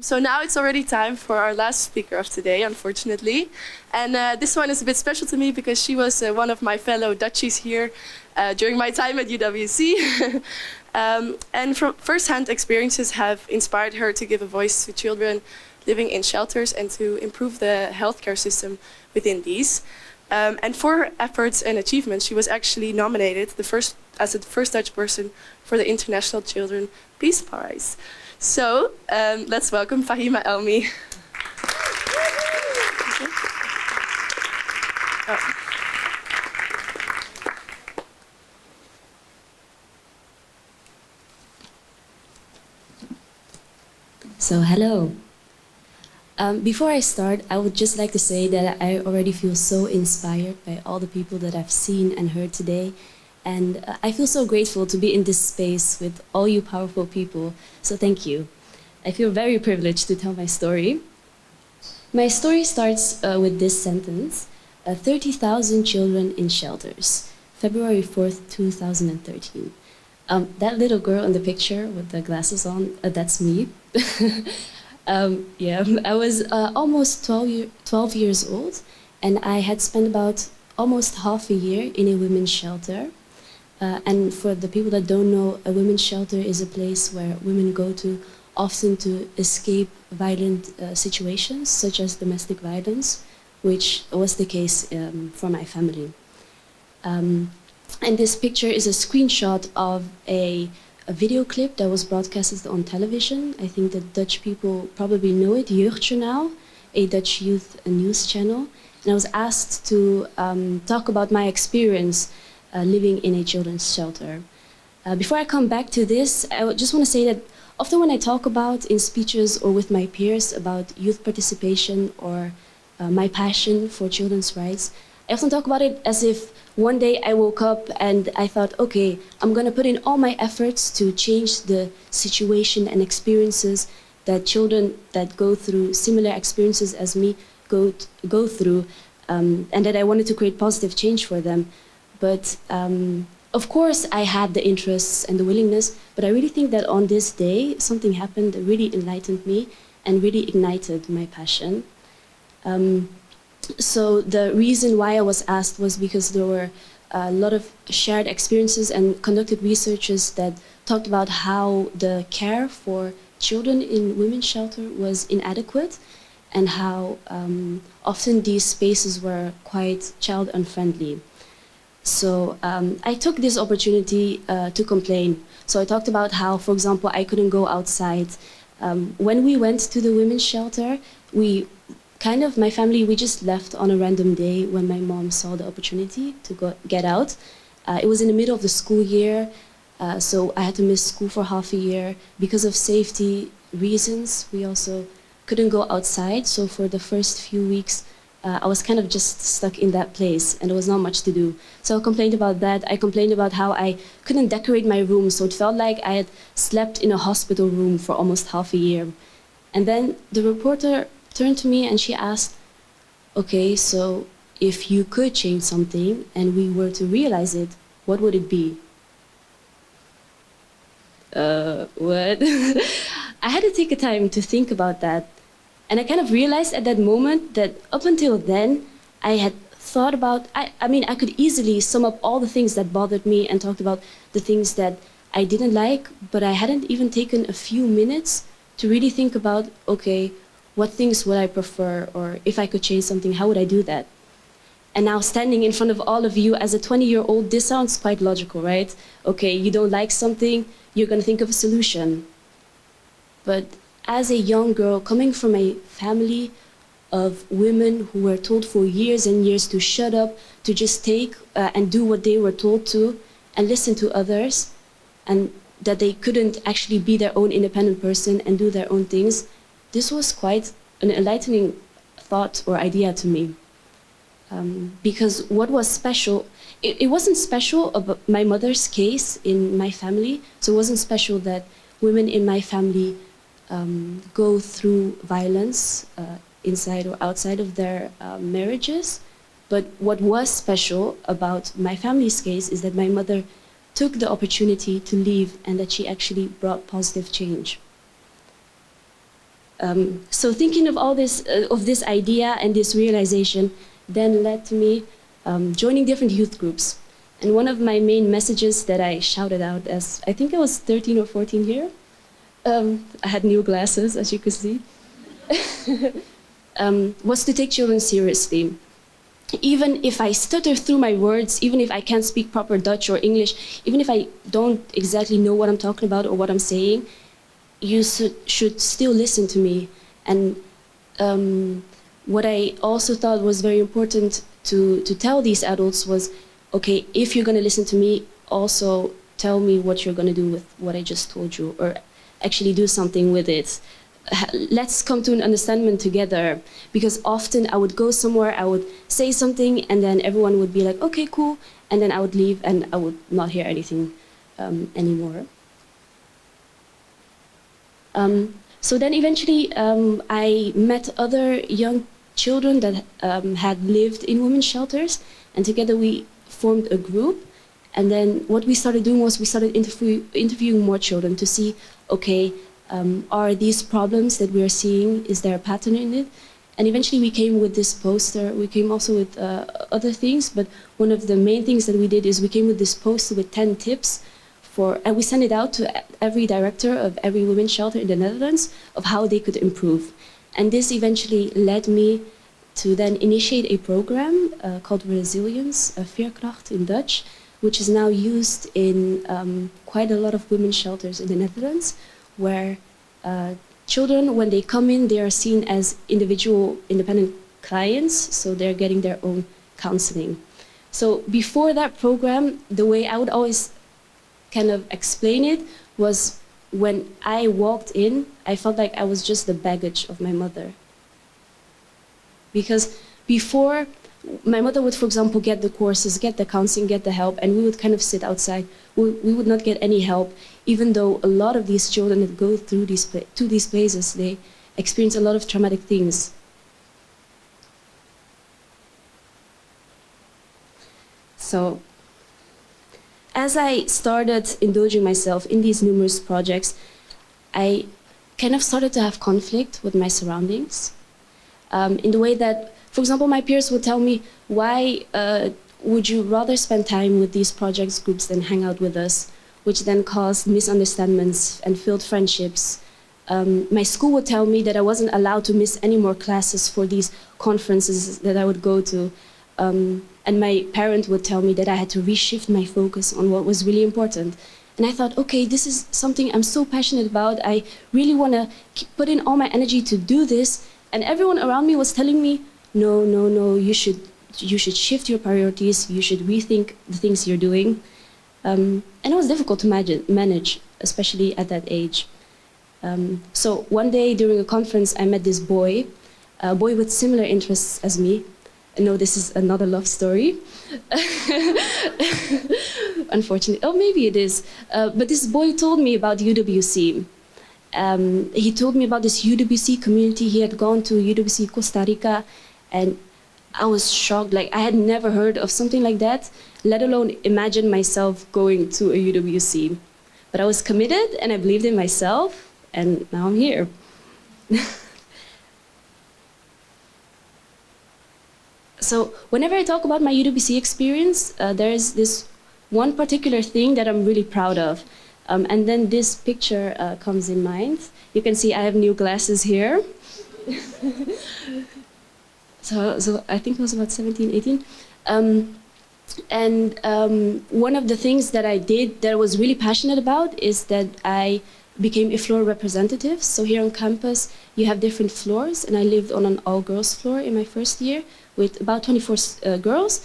So now it's already time for our last speaker of today, unfortunately. And this one is a bit special to me because she was one of my fellow Dutchies here during my time at UWC. And from first-hand experiences have inspired her to give a voice to children living in shelters and to improve the healthcare system within these. And for her efforts and achievements, she was actually nominated as the first Dutch person for the International Children Peace Prize. So let's welcome Fahima Elmi. So hello. Before I start, I would just like to say that I already feel so inspired by all the people that I've seen and heard today. And I feel so grateful to be in this space with all you powerful people. So thank you. I feel very privileged to tell my story. My story starts with this sentence: 30,000 children in shelters, February 4th, 2013. That little girl in the picture with the glasses on, that's me. Yeah, I was almost 12 years old, and I had spent about almost half a year in a women's shelter. And for the people that don't know, a women's shelter is a place where women go to often to escape violent situations, such as domestic violence, which was the case for my family. And this picture is a screenshot of a video clip that was broadcasted on television. I think that Dutch people probably know it, Jeugdjournaal, a Dutch youth news channel. And I was asked to talk about my experience living in a children's shelter. Before I come back to this, I just want to say that often when I talk about in speeches or with my peers about youth participation or my passion for children's rights, I often talk about it as if one day I woke up and I thought, okay, I'm going to put in all my efforts to change the situation and experiences that children that go through similar experiences as me go through, and that I wanted to create positive change for them. But of course, I had the interests and the willingness, but I really think that on this day, something happened that really enlightened me and really ignited my passion. So the reason why I was asked was because there were a lot of shared experiences and conducted researches that talked about how the care for children in women's shelter was inadequate and how often these spaces were quite child unfriendly. So I took this opportunity to complain. So I talked about how, for example, I couldn't go outside. When we went to the women's shelter, my family, we just left on a random day when my mom saw the opportunity to get out. It was in the middle of the school year, so I had to miss school for half a year. Because of safety reasons, we also couldn't go outside. So for the first few weeks, I was kind of just stuck in that place and there was not much to do. So I complained about that. I complained about how I couldn't decorate my room, so it felt like I had slept in a hospital room for almost half a year. And then the reporter turned to me and she asked, okay, so if you could change something and we were to realize it, what would it be? What? I had to take a time to think about that. And I kind of realized at that moment that up until then, I had thought about, I mean, I could easily sum up all the things that bothered me and talked about the things that I didn't like, but I hadn't even taken a few minutes to really think about, okay, what things would I prefer, or if I could change something, how would I do that? And now standing in front of all of you as a 20-year-old, this sounds quite logical, right? Okay, you don't like something, you're gonna think of a solution. But as a young girl coming from a family of women who were told for years and years to shut up, to just take and do what they were told to, and listen to others, and that they couldn't actually be their own independent person and do their own things, this was quite an enlightening thought or idea to me. Because what was special, it wasn't special about my mother's case in my family, so it wasn't special that women in my family go through violence inside or outside of their marriages. But what was special about my family's case is that my mother took the opportunity to leave and that she actually brought positive change. So thinking of all this, of this idea and this realization then led to me joining different youth groups. And one of my main messages that I shouted out as, I think I was 13 or 14 here, I had new glasses, as you can see, was to take children seriously. Even if I stutter through my words, even if I can't speak proper Dutch or English, even if I don't exactly know what I'm talking about or what I'm saying, you should still listen to me. And what I also thought was very important to tell these adults was, okay, if you're going to listen to me, also tell me what you're going to do with what I just told you, or actually do something with it. Let's come to an understanding together, because often I would go somewhere, I would say something, and then everyone would be like, okay, cool, and then I would leave and I would not hear anything anymore. So then eventually I met other young children that had lived in women's shelters, and together we formed a group. And then what we started doing was we started interviewing more children to see, okay, are these problems that we are seeing, is there a pattern in it? And eventually we came with this poster. We came also with other things, but one of the main things that we did is we came with this poster with 10 tips and we sent it out to every director of every women's shelter in the Netherlands of how they could improve. And this eventually led me to then initiate a program called Resilience, Veerkracht in Dutch, which is now used in quite a lot of women's shelters in the Netherlands, where children, when they come in, they are seen as individual, independent clients, so they're getting their own counseling. So before that program, the way I would always kind of explain it was when I walked in, I felt like I was just the baggage of my mother. Because before, my mother would, for example, get the courses, get the counseling, get the help, and we would kind of sit outside. We would not get any help, even though a lot of these children that go through to these places, they experience a lot of traumatic things. So, as I started indulging myself in these numerous projects, I kind of started to have conflict with my surroundings. In the way that, for example, my peers would tell me, why would you rather spend time with these projects groups than hang out with us, which then caused misunderstandings and failed friendships. My school would tell me that I wasn't allowed to miss any more classes for these conferences that I would go to. And my parent would tell me that I had to reshift my focus on what was really important. And I thought, okay, this is something I'm so passionate about. I really want to put in all my energy to do this. And everyone around me was telling me, no, no, no, you should shift your priorities. You should rethink the things you're doing. And it was difficult to manage, especially at that age. So one day during a conference, I met this boy, a boy with similar interests as me. No, this is another love story. Unfortunately, oh, maybe it is. But this boy told me about UWC. He told me about this UWC community. He had gone to UWC Costa Rica, and I was shocked. Like, I had never heard of something like that, let alone imagine myself going to a UWC. But I was committed, and I believed in myself, and now I'm here. So whenever I talk about my UWC experience, there is this one particular thing that I'm really proud of. And then this picture comes in mind. You can see I have new glasses here. So I think I was about 17, 18. One of the things that I did that I was really passionate about is that I became a floor representative. So here on campus, you have different floors, and I lived on an all-girls floor in my first year with about 24 girls,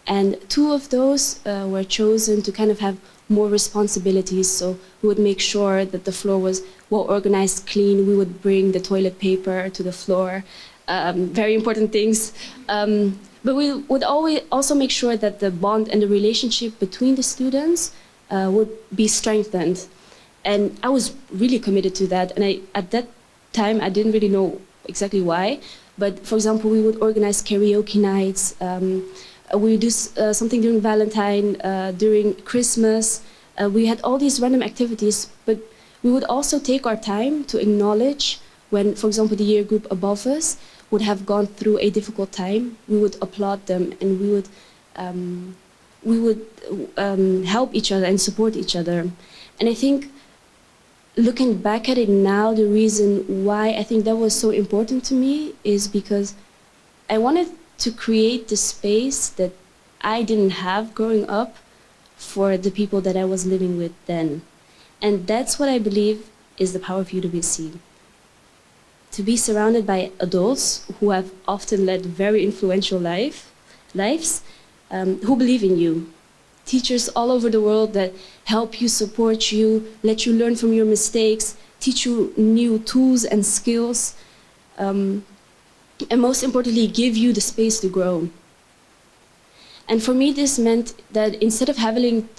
and 2 of those were chosen to kind of have more responsibilities. So we would make sure that the floor was well organized, clean. We would bring the toilet paper to the floor, very important things. But we would always also make sure that the bond and the relationship between the students would be strengthened. And I was really committed to that. And at that time, I didn't really know exactly why. But for example, we would organize karaoke nights. We would do something during Valentine, during Christmas. We had all these random activities, but we would also take our time to acknowledge when, for example, the year group above us would have gone through a difficult time, we would applaud them and we would help each other and support each other. And I think looking back at it now, the reason why I think that was so important to me is because I wanted to create the space that I didn't have growing up for the people that I was living with then. And that's what I believe is the power of UWC. To be surrounded by adults who have often led very influential lives, who believe in you. Teachers all over the world that help you, support you, let you learn from your mistakes, teach you new tools and skills, and most importantly, give you the space to grow. And for me, this meant that instead of having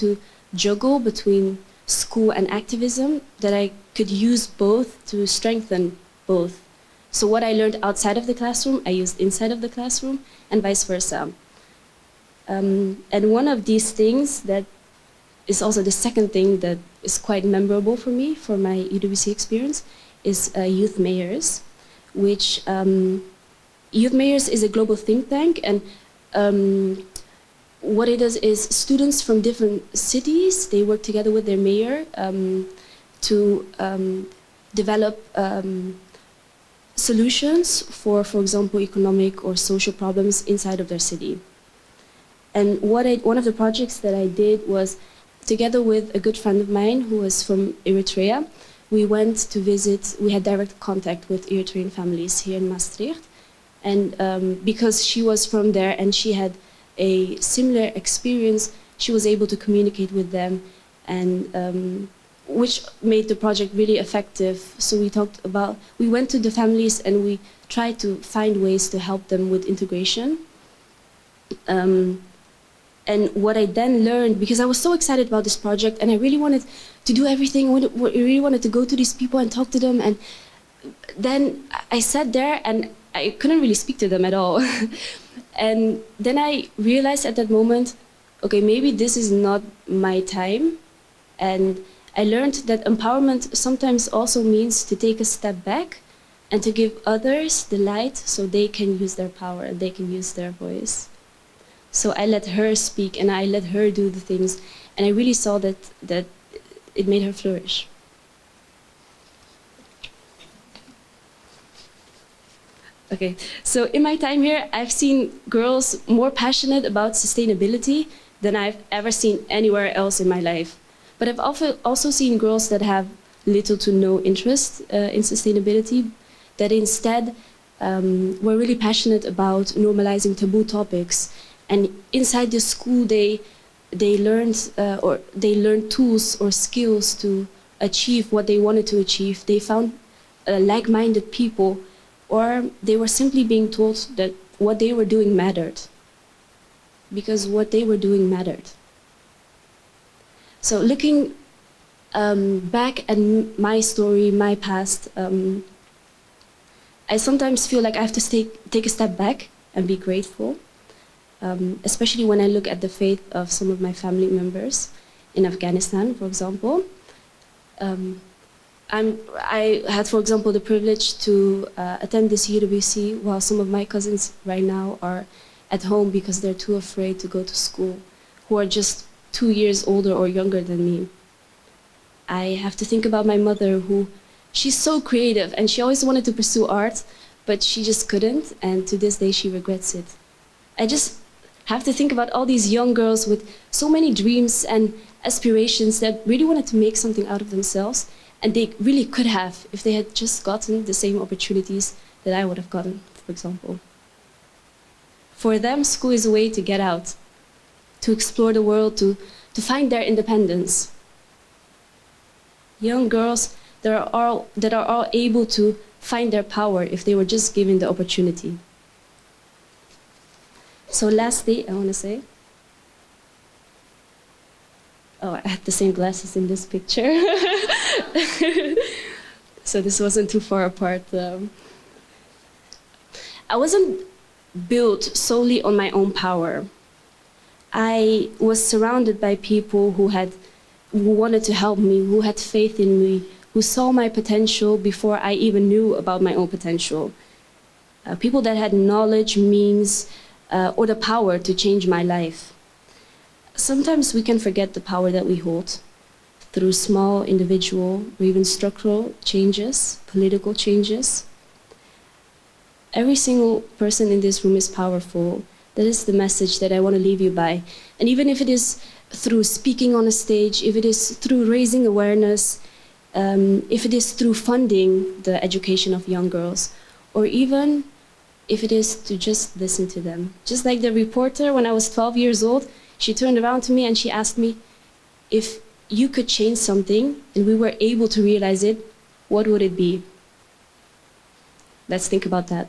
to juggle between school and activism, that I could use both to strengthen both. So what I learned outside of the classroom, I used inside of the classroom, and vice versa. And one of these things that is also the second thing that is quite memorable for me, for my UWC experience, is Youth Mayors, which Youth Mayors is a global think tank, and what it does is students from different cities, they work together with their mayor to develop solutions for example, economic or social problems inside of their city. And one of the projects that I did was, together with a good friend of mine who was from Eritrea, we went to visit, we had direct contact with Eritrean families here in Maastricht. And because she was from there and she had a similar experience, she was able to communicate with them, and which made the project really effective. So we went to the families and we tried to find ways to help them with integration. And what I then learned, because I was so excited about this project and I really wanted to do everything, I really wanted to go to these people and talk to them, and then I sat there and I couldn't really speak to them at all. And then I realized at that moment, okay, maybe this is not my time. And I learned that empowerment sometimes also means to take a step back and to give others the light so they can use their power and they can use their voice. So I let her speak and I let her do the things, and I really saw that it made her flourish. Okay, so in my time here, I've seen girls more passionate about sustainability than I've ever seen anywhere else in my life. But I've also seen girls that have little to no interest in sustainability, that instead were really passionate about normalizing taboo topics. And inside the school, they learned tools or skills to achieve what they wanted to achieve. They found like-minded people, or they were simply being told that what they were doing mattered, because what they were doing mattered. So looking back at my story, my past, I sometimes feel like I have to take a step back and be grateful. Especially when I look at the faith of some of my family members in Afghanistan, for example. I had, for example, the privilege to attend this UWC while some of my cousins right now are at home because they're too afraid to go to school, who are just 2 years older or younger than me. I have to think about my mother, she's so creative and she always wanted to pursue art, but she just couldn't, and to this day she regrets it. I just have to think about all these young girls with so many dreams and aspirations that really wanted to make something out of themselves, and they really could have if they had just gotten the same opportunities that I would have gotten, for example. For them, school is a way to get out, to explore the world, to find their independence. Young girls that are all able to find their power if they were just given the opportunity. So lastly, I want to say, oh, I had the same glasses in this picture. So this wasn't too far apart. I wasn't built solely on my own power. I was surrounded by people who wanted to help me, who had faith in me, who saw my potential before I even knew about my own potential. People that had knowledge, means, or the power to change my life. Sometimes we can forget the power that we hold through small individual or even structural changes, political changes. Every single person in this room is powerful. That is the message that I want to leave you by. And even if it is through speaking on a stage, if it is through raising awareness, if it is through funding the education of young girls, or even if it is to just listen to them. Just like the reporter, when I was 12 years old, she turned around to me and she asked me, if you could change something and we were able to realize it, what would it be? Let's think about that.